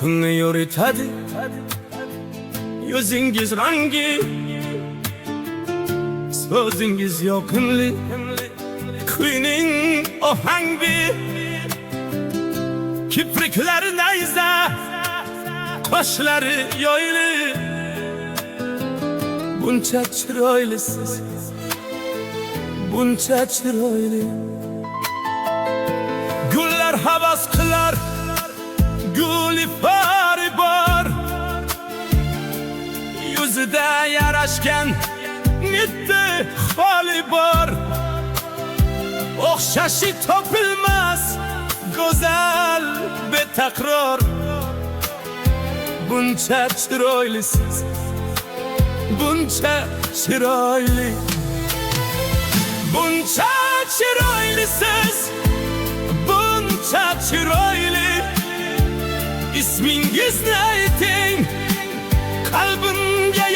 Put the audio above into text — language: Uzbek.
tunni yoritadi yuzingiz rangi, so'zingiz yoqimli, kuyning ohangi, kipriklari nayza, qoshlari yoyli, buncha chiroylisiz, buncha chiroyli. Gullar havas qilar, gulifari bor, yuzida yarashgan nitti holi bor. O'xshashi topilmas go'zal betakror, buncha chiroylisiz, buncha chiroyli, buncha chiroylisiz, buncha chiroyli. Ismingizni ayting, qalbimga